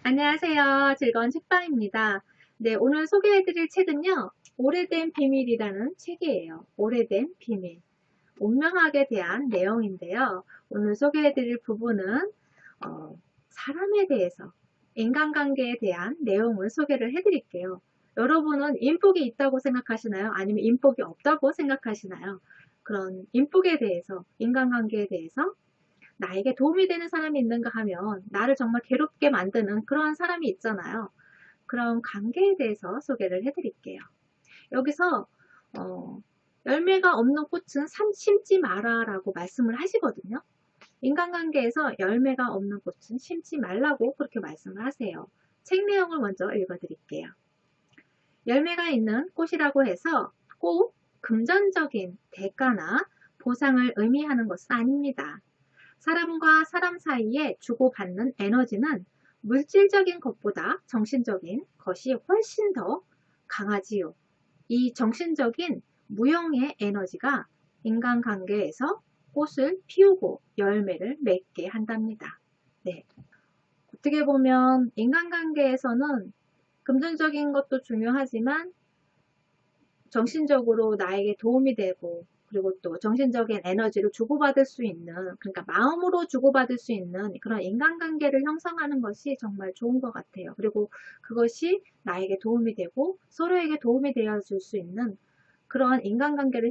안녕하세요. 즐거운 책방입니다. 네, 오늘 소개해드릴 책은요. 오래된 비밀이라는 책이에요. 오래된 비밀. 운명학에 대한 내용인데요. 오늘 소개해드릴 부분은 사람에 대해서, 인간관계에 대한 내용을 소개를 해드릴게요. 여러분은 인복이 있다고 생각하시나요? 아니면 인복이 없다고 생각하시나요? 그런 인복에 대해서, 인간관계에 대해서 나에게 도움이 되는 사람이 있는가 하면 나를 정말 괴롭게 만드는 그런 사람이 있잖아요. 그런 관계에 대해서 소개를 해드릴게요. 여기서 어, 열매가 없는 꽃은 심지 마라 라고 말씀을 하시거든요. 인간관계에서 열매가 없는 꽃은 심지 말라고 그렇게 말씀을 하세요. 책 내용을 먼저 읽어드릴게요. 열매가 있는 꽃이라고 해서 꼭 금전적인 대가나 보상을 의미하는 것은 아닙니다. 사람과 사람 사이에 주고받는 에너지는 물질적인 것보다 정신적인 것이 훨씬 더 강하지요. 이 정신적인 무형의 에너지가 인간관계에서 꽃을 피우고 열매를 맺게 한답니다. 네. 어떻게 보면 인간관계에서는 금전적인 것도 중요하지만 정신적으로 나에게 도움이 되고 그리고 또 정신적인 에너지를 주고받을 수 있는, 그러니까 마음으로 주고받을 수 있는 그런 인간관계를 형성하는 것이 정말 좋은 것 같아요. 그리고 그것이 나에게 도움이 되고 서로에게 도움이 되어 줄 수 있는 그런 인간관계를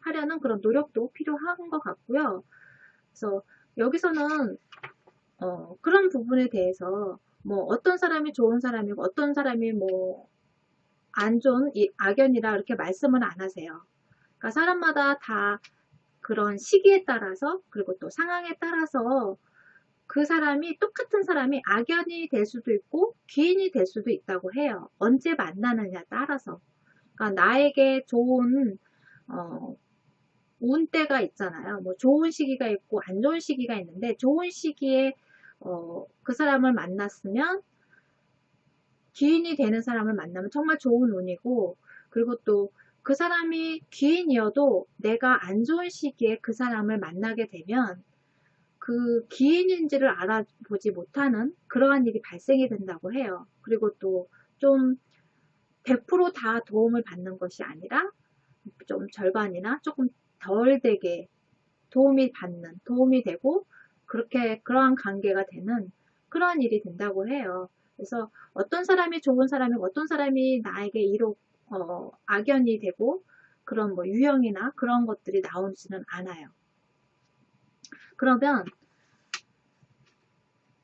하려는 그런 노력도 필요한 것 같고요. 그래서 여기서는 그런 부분에 대해서 뭐 어떤 사람이 좋은 사람이고 어떤 사람이 뭐 안 좋은 악연이라 이렇게 말씀은 안 하세요. 그러니까 사람마다 다 그런 시기에 따라서 그리고 또 상황에 따라서 그 사람이 똑같은 사람이 악연이 될 수도 있고 귀인이 될 수도 있다고 해요. 언제 만나느냐 따라서. 그러니까 나에게 좋은 운때가 있잖아요. 뭐 좋은 시기가 있고 안 좋은 시기가 있는데 좋은 시기에 그 사람을 만났으면 귀인이 되는 사람을 만나면 정말 좋은 운이고, 그리고 또 그 사람이 귀인이어도 내가 안 좋은 시기에 그 사람을 만나게 되면 그 귀인인지를 알아보지 못하는 그러한 일이 발생이 된다고 해요. 그리고 또 좀 100%다 도움을 받는 것이 아니라 좀 절반이나 조금 덜 되게 도움이 되고 그렇게 그러한 관계가 되는 그러한 일이 된다고 해요. 그래서 어떤 사람이 좋은 사람이고 어떤 사람이 나에게 악연이 되고 그런 뭐 유형이나 그런 것들이 나오지는 않아요. 그러면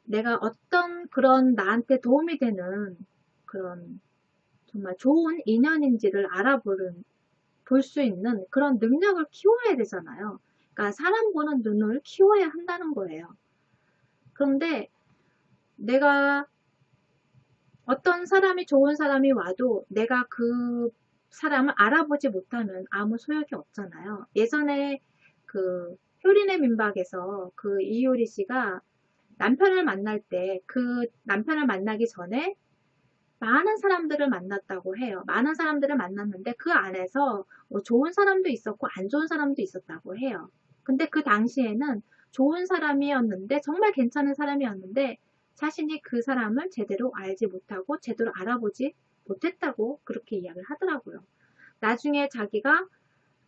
내가 어떤 그런 나한테 도움이 되는 그런 정말 좋은 인연인지를 볼 수 있는 그런 능력을 키워야 되잖아요. 그러니까 사람 보는 눈을 키워야 한다는 거예요. 그런데 내가 어떤 사람이 좋은 사람이 와도 내가 그 사람을 알아보지 못하면 아무 소용이 없잖아요. 예전에 그 효린의 민박에서 그 이효리 씨가 남편을 만날 때 그 남편을 만나기 전에 많은 사람들을 만났다고 해요. 많은 사람들을 만났는데 그 안에서 뭐 좋은 사람도 있었고 안 좋은 사람도 있었다고 해요. 근데 그 당시에는 좋은 사람이었는데 정말 괜찮은 사람이었는데 자신이 그 사람을 제대로 알지 못하고 제대로 알아보지 못했다고 그렇게 이야기를 하더라고요. 나중에 자기가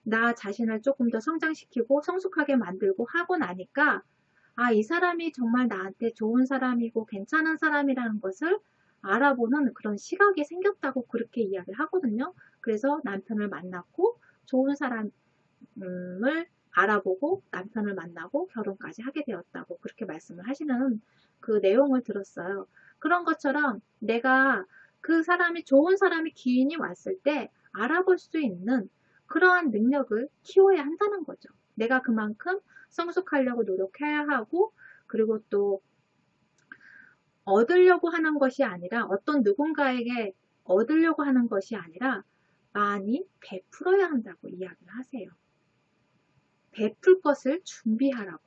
나 자신을 조금 더 성장시키고 성숙하게 만들고 하고 나니까 이 사람이 정말 나한테 좋은 사람이고 괜찮은 사람이라는 것을 알아보는 그런 시각이 생겼다고 그렇게 이야기를 하거든요. 그래서 남편을 만났고 좋은 사람을 알아보고 남편을 만나고 결혼까지 하게 되었다고 그렇게 말씀을 하시는 그 내용을 들었어요. 그런 것처럼 내가 그 사람이 좋은 사람이 기인이 왔을 때 알아볼 수 있는 그러한 능력을 키워야 한다는 거죠. 내가 그만큼 성숙하려고 노력해야 하고 그리고 또 얻으려고 하는 것이 아니라 어떤 누군가에게 얻으려고 하는 것이 아니라 많이 베풀어야 한다고 이야기를 하세요. 베풀 것을 준비하라고.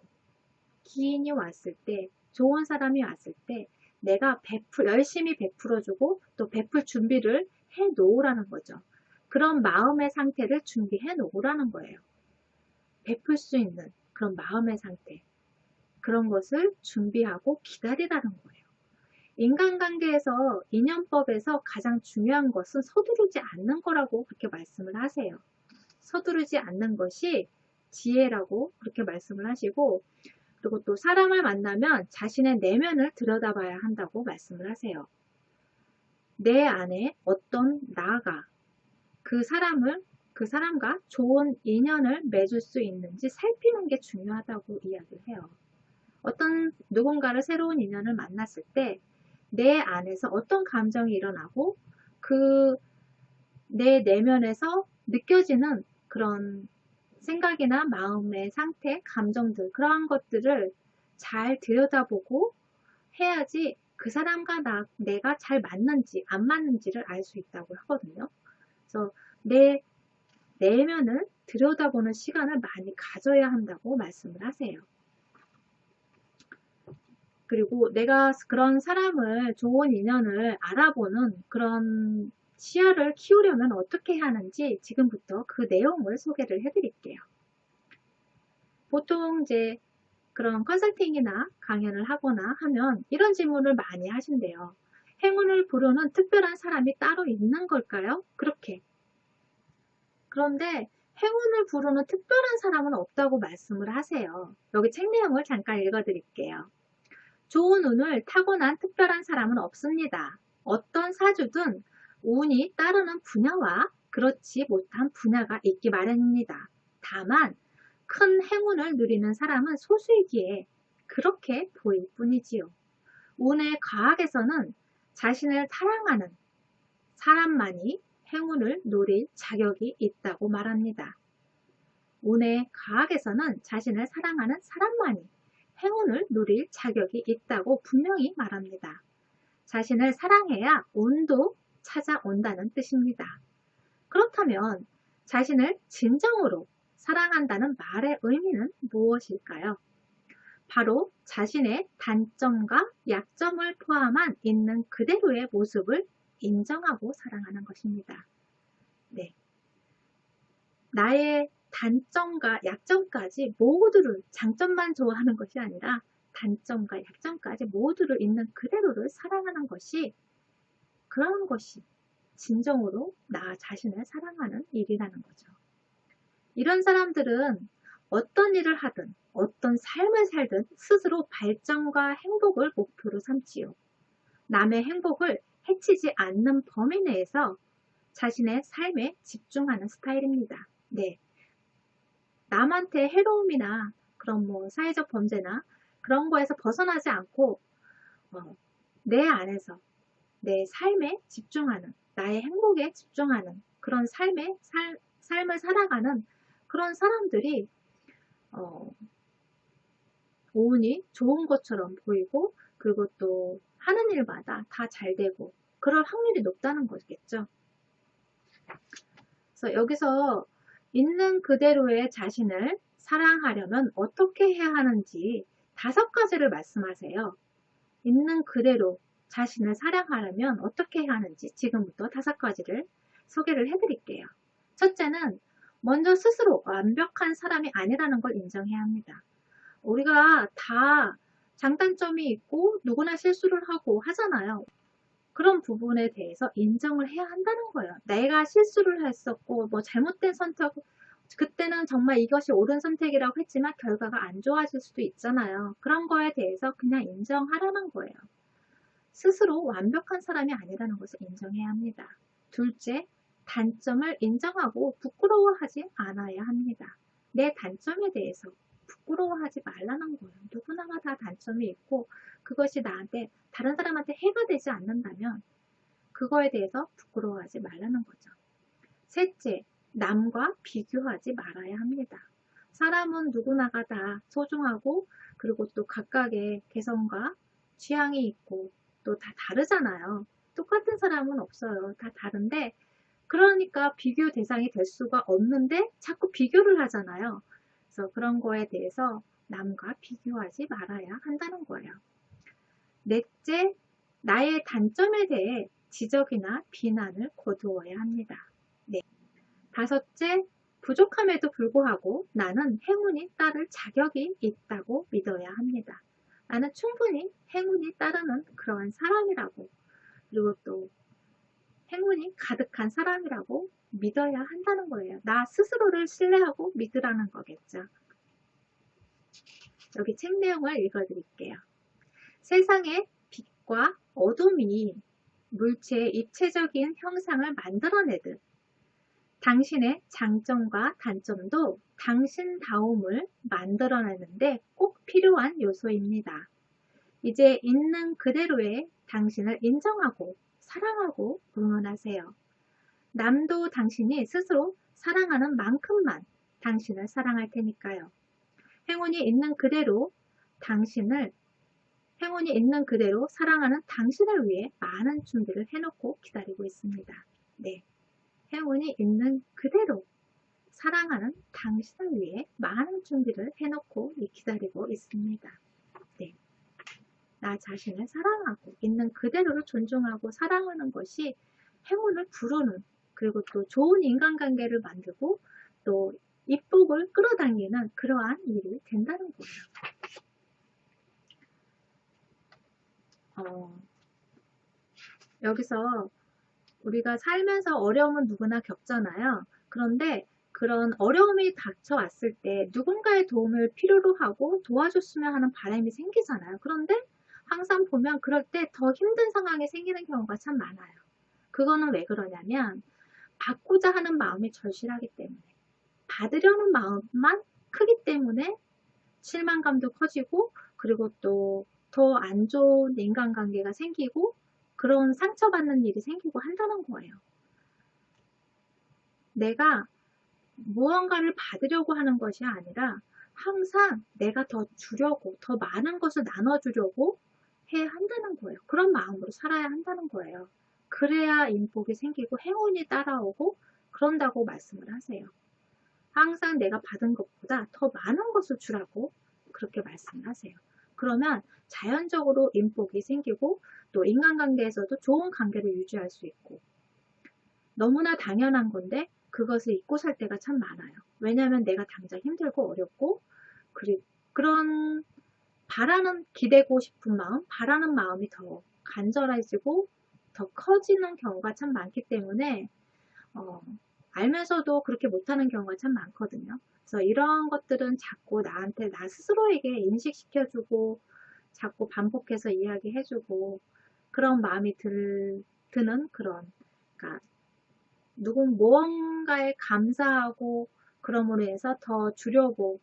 기인이 왔을 때, 좋은 사람이 왔을 때 내가 열심히 베풀어주고 또 베풀 준비를 해 놓으라는 거죠. 그런 마음의 상태를 준비해 놓으라는 거예요. 베풀 수 있는 그런 마음의 상태. 그런 것을 준비하고 기다리라는 거예요. 인간관계에서 인연법에서 가장 중요한 것은 서두르지 않는 거라고 그렇게 말씀을 하세요. 서두르지 않는 것이 지혜라고 그렇게 말씀을 하시고, 그리고 또 사람을 만나면 자신의 내면을 들여다봐야 한다고 말씀을 하세요. 내 안에 어떤 나가 그 사람과 좋은 인연을 맺을 수 있는지 살피는 게 중요하다고 이야기를 해요. 어떤 누군가를 새로운 인연을 만났을 때 내 안에서 어떤 감정이 일어나고 그 내 내면에서 느껴지는 그런 생각이나 마음의 상태, 감정들, 그러한 것들을 잘 들여다보고 해야지 그 사람과 내가 잘 맞는지 안 맞는지를 알 수 있다고 하거든요. 그래서 내 내면을 들여다보는 시간을 많이 가져야 한다고 말씀을 하세요. 그리고 내가 그런 사람을, 좋은 인연을 알아보는 그런 시야를 키우려면 어떻게 해야 하는지 지금부터 그 내용을 소개를 해드릴게요. 보통 이제 그런 컨설팅이나 강연을 하거나 하면 이런 질문을 많이 하신대요. 행운을 부르는 특별한 사람이 따로 있는 걸까요? 그렇게. 그런데 행운을 부르는 특별한 사람은 없다고 말씀을 하세요. 여기 책 내용을 잠깐 읽어드릴게요. 좋은 운을 타고난 특별한 사람은 없습니다. 어떤 사주든 운이 따르는 분야와 그렇지 못한 분야가 있기 마련입니다. 다만 큰 행운을 누리는 사람은 소수이기에 그렇게 보일 뿐이지요. 운의 과학에서는 자신을 사랑하는 사람만이 행운을 누릴 자격이 있다고 말합니다. 운의 과학에서는 자신을 사랑하는 사람만이 행운을 누릴 자격이 있다고 분명히 말합니다. 자신을 사랑해야 운도 찾아온다는 뜻입니다. 그렇다면 자신을 진정으로 사랑한다는 말의 의미는 무엇일까요? 바로 자신의 단점과 약점을 포함한 있는 그대로의 모습을 인정하고 사랑하는 것입니다. 네. 나의 단점과 약점까지 모두를, 장점만 좋아하는 것이 아니라 단점과 약점까지 모두를 있는 그대로를 사랑하는 것이, 그런 것이 진정으로 나 자신을 사랑하는 일이라는 거죠. 이런 사람들은 어떤 일을 하든 어떤 삶을 살든 스스로 발전과 행복을 목표로 삼지요. 남의 행복을 해치지 않는 범위 내에서 자신의 삶에 집중하는 스타일입니다. 네. 남한테 해로움이나 그런 사회적 범죄나 그런 거에서 벗어나지 않고 내 안에서 내 삶에 집중하는, 나의 행복에 집중하는 그런 삶을 살아가는 그런 사람들이 운이 좋은 것처럼 보이고, 그리고 또 하는 일마다 다 잘 되고 그럴 확률이 높다는 거겠죠. 그래서 여기서 있는 그대로의 자신을 사랑하려면 어떻게 해야 하는지 5가지를 말씀하세요. 있는 그대로 자신을 사랑하려면 어떻게 해야 하는지 지금부터 5가지를 소개를 해드릴게요. 첫째는 먼저 스스로 완벽한 사람이 아니라는 걸 인정해야 합니다. 우리가 다 장단점이 있고 누구나 실수를 하고 하잖아요. 그런 부분에 대해서 인정을 해야 한다는 거예요. 내가 실수를 했었고 잘못된 선택, 그때는 정말 이것이 옳은 선택이라고 했지만 결과가 안 좋아질 수도 있잖아요. 그런 거에 대해서 그냥 인정하라는 거예요. 스스로 완벽한 사람이 아니라는 것을 인정해야 합니다. 둘째, 단점을 인정하고 부끄러워하지 않아야 합니다. 내 단점에 대해서 부끄러워하지 말라는 거예요. 누구나가 다 단점이 있고 그것이 나한테, 다른 사람한테 해가 되지 않는다면 그거에 대해서 부끄러워하지 말라는 거죠. 셋째, 남과 비교하지 말아야 합니다. 사람은 누구나가 다 소중하고, 그리고 또 각각의 개성과 취향이 있고 또 다 다르잖아요. 똑같은 사람은 없어요. 다 다른데, 그러니까 비교 대상이 될 수가 없는데 자꾸 비교를 하잖아요. 그래서 그런 거에 대해서 남과 비교하지 말아야 한다는 거예요. 넷째, 나의 단점에 대해 지적이나 비난을 거두어야 합니다. 네. 5째, 부족함에도 불구하고 나는 행운이 따를 자격이 있다고 믿어야 합니다. 나는 충분히 행운이 따르는 그러한 사람이라고, 그리고 또 행운이 가득한 사람이라고 믿어야 한다는 거예요. 나 스스로를 신뢰하고 믿으라는 거겠죠. 여기 책 내용을 읽어드릴게요. 세상에 빛과 어둠이 물체의 입체적인 형상을 만들어내듯 당신의 장점과 단점도 당신다움을 만들어내는데 꼭 필요한 요소입니다. 이제 있는 그대로의 당신을 인정하고 사랑하고 응원하세요. 남도 당신이 스스로 사랑하는 만큼만 당신을 사랑할 테니까요. 행운이 있는 그대로 사랑하는 당신을 위해 많은 준비를 해놓고 기다리고 있습니다. 네. 행운이 있는 그대로 사랑하는 당신을 위해 많은 준비를 해놓고 기다리고 있습니다. 네. 나 자신을 사랑하고 있는 그대로를 존중하고 사랑하는 것이 행운을 부르는, 그리고 또 좋은 인간관계를 만들고 또 입복을 끌어당기는 그러한 일이 된다는 거예요. 여기서 우리가 살면서 어려움은 누구나 겪잖아요. 그런데 그런 어려움이 닥쳐왔을 때 누군가의 도움을 필요로 하고 도와줬으면 하는 바람이 생기잖아요. 그런데 항상 보면 그럴 때 더 힘든 상황이 생기는 경우가 참 많아요. 그거는 왜 그러냐면 받고자 하는 마음이 절실하기 때문에, 받으려는 마음만 크기 때문에 실망감도 커지고, 그리고 또 더 안 좋은 인간관계가 생기고 그런 상처받는 일이 생기고 한다는 거예요. 내가 무언가를 받으려고 하는 것이 아니라 항상 내가 더 주려고, 더 많은 것을 나눠주려고 해야 한다는 거예요. 그런 마음으로 살아야 한다는 거예요. 그래야 인복이 생기고 행운이 따라오고 그런다고 말씀을 하세요. 항상 내가 받은 것보다 더 많은 것을 주라고 그렇게 말씀을 하세요. 그러면 자연적으로 인복이 생기고 또 인간관계에서도 좋은 관계를 유지할 수 있고, 너무나 당연한 건데 그것을 잊고 살 때가 참 많아요. 왜냐하면 내가 당장 힘들고 어렵고 그런 기대고 싶은 마음, 바라는 마음이 더 간절해지고 더 커지는 경우가 참 많기 때문에 알면서도 그렇게 못하는 경우가 참 많거든요. 그래서 이런 것들은 자꾸 나한테 나 스스로에게 인식시켜주고 자꾸 반복해서 이야기해주고 그런 마음이 드는 그런, 그러니까 무언가에 감사하고 그럼으로 해서 더 주려고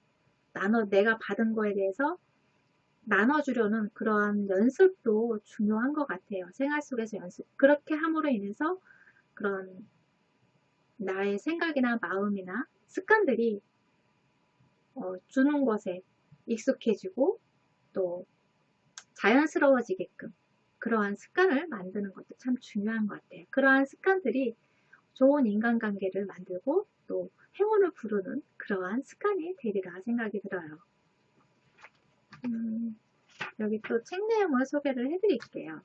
내가 받은 거에 대해서 나눠주려는 그러한 연습도 중요한 것 같아요. 생활 속에서 그렇게 함으로 인해서 그런 나의 생각이나 마음이나 습관들이 주는 것에 익숙해지고 또 자연스러워지게끔 그러한 습관을 만드는 것도 참 중요한 것 같아요. 그러한 습관들이 좋은 인간관계를 만들고 또 행운을 부르는 그러한 습관이 되리라 생각이 들어요. 여기 또 책 내용을 소개를 해드릴게요.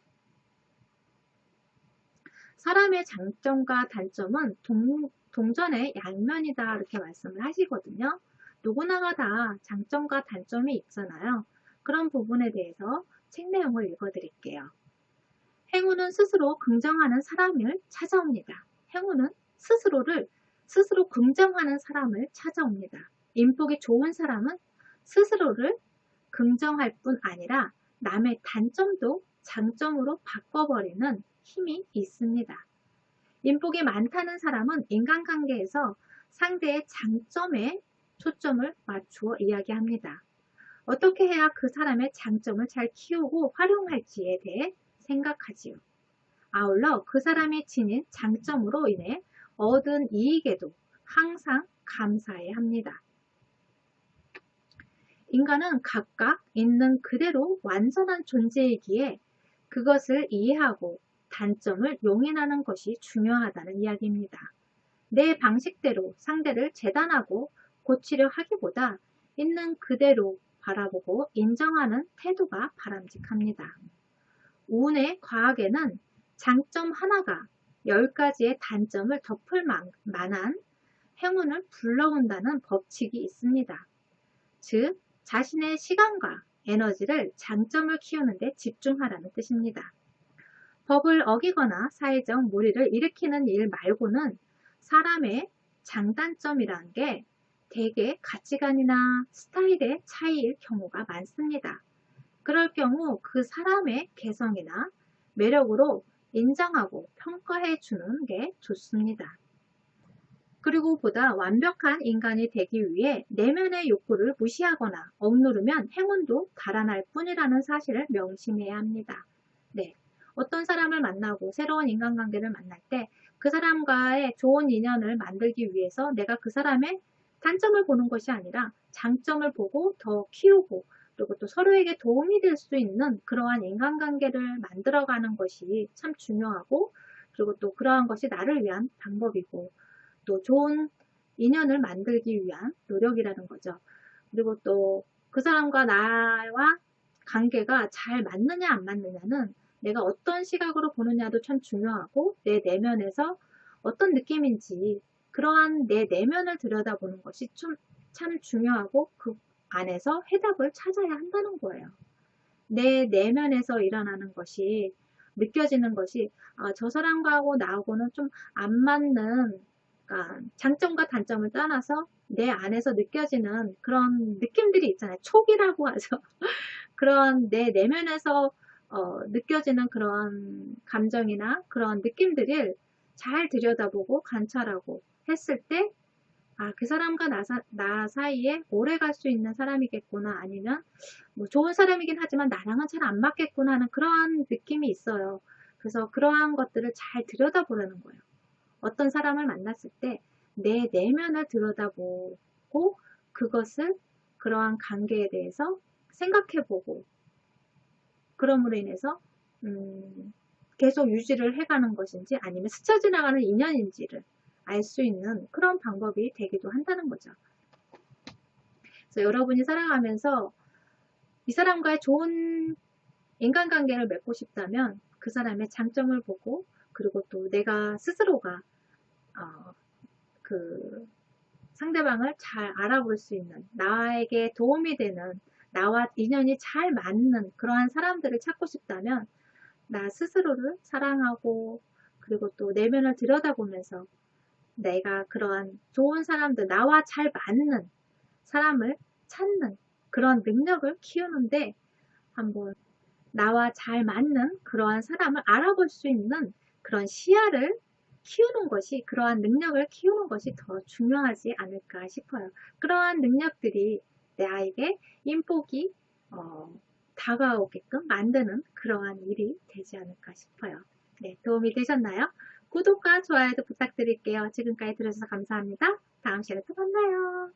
사람의 장점과 단점은 동전의 양면이다 이렇게 말씀을 하시거든요. 누구나가 다 장점과 단점이 있잖아요. 그런 부분에 대해서 책 내용을 읽어드릴게요. 행운은 스스로 긍정하는 사람을 찾아옵니다. 행운은 스스로 긍정하는 사람을 찾아옵니다. 인복이 좋은 사람은 스스로를 긍정할 뿐 아니라 남의 단점도 장점으로 바꿔버리는 힘이 있습니다. 인복이 많다는 사람은 인간관계에서 상대의 장점에 초점을 맞추어 이야기합니다. 어떻게 해야 그 사람의 장점을 잘 키우고 활용할지에 대해 생각하지요. 아울러 그 사람이 지닌 장점으로 인해 얻은 이익에도 항상 감사해야 합니다. 인간은 각각 있는 그대로 완전한 존재이기에 그것을 이해하고 단점을 용인하는 것이 중요하다는 이야기입니다. 내 방식대로 상대를 재단하고 고치려 하기보다 있는 그대로 바라보고 인정하는 태도가 바람직합니다. 운의 과학에는 장점 하나가 10가지의 단점을 덮을 만한 행운을 불러온다는 법칙이 있습니다. 즉, 자신의 시간과 에너지를 장점을 키우는 데 집중하라는 뜻입니다. 법을 어기거나 사회적 무리를 일으키는 일 말고는 사람의 장단점이라는 게 대개 가치관이나 스타일의 차이일 경우가 많습니다. 그럴 경우 그 사람의 개성이나 매력으로 인정하고 평가해 주는 게 좋습니다. 그리고 보다 완벽한 인간이 되기 위해 내면의 욕구를 무시하거나 억누르면 행운도 달아날 뿐이라는 사실을 명심해야 합니다. 네. 어떤 사람을 만나고 새로운 인간관계를 만날 때 그 사람과의 좋은 인연을 만들기 위해서 내가 그 사람의 단점을 보는 것이 아니라 장점을 보고 더 키우고 그리고 또 서로에게 도움이 될 수 있는 그러한 인간관계를 만들어가는 것이 참 중요하고 그리고 또 그러한 것이 나를 위한 방법이고 또 좋은 인연을 만들기 위한 노력이라는 거죠. 그리고 또 그 사람과 나와 관계가 잘 맞느냐 안 맞느냐는 내가 어떤 시각으로 보느냐도 참 중요하고 내 내면에서 어떤 느낌인지 그러한 내 내면을 들여다보는 것이 참 중요하고 그 안에서 해답을 찾아야 한다는 거예요. 내 내면에서 일어나는 것이 느껴지는 것이 저 사람하고 나하고는 좀 안 맞는 그러니까 장점과 단점을 떠나서 내 안에서 느껴지는 그런 느낌들이 있잖아요. 촉이라고 하죠. 그런 내 내면에서 느껴지는 그런 감정이나 그런 느낌들을 잘 들여다보고 관찰하고 했을 때 그 사람과 나 사이에 오래 갈 수 있는 사람이겠구나 아니면 뭐 좋은 사람이긴 하지만 나랑은 잘 안 맞겠구나 하는 그러한 느낌이 있어요. 그래서 그러한 것들을 잘 들여다보라는 거예요. 어떤 사람을 만났을 때 내 내면을 들여다보고 그것을 그러한 관계에 대해서 생각해보고 그럼으로 인해서 계속 유지를 해가는 것인지 아니면 스쳐 지나가는 인연인지를 알 수 있는 그런 방법이 되기도 한다는 거죠. 그래서 여러분이 살아가면서 이 사람과의 좋은 인간관계를 맺고 싶다면 그 사람의 장점을 보고 그리고 또 내가 스스로가 그 상대방을 잘 알아볼 수 있는 나에게 도움이 되는 나와 인연이 잘 맞는 그러한 사람들을 찾고 싶다면 나 스스로를 사랑하고 그리고 또 내면을 들여다보면서 내가 그러한 좋은 사람들 나와 잘 맞는 사람을 찾는 그런 능력을 키우는데 한번 나와 잘 맞는 그러한 사람을 알아볼 수 있는 그런 시야를 키우는 것이 그러한 능력을 키우는 것이 더 중요하지 않을까 싶어요. 그러한 능력들이 나에게 인복이 다가오게끔 만드는 그러한 일이 되지 않을까 싶어요. 네, 도움이 되셨나요? 구독과 좋아요도 부탁드릴게요. 지금까지 들어주셔서 감사합니다. 다음 시간에 또 만나요.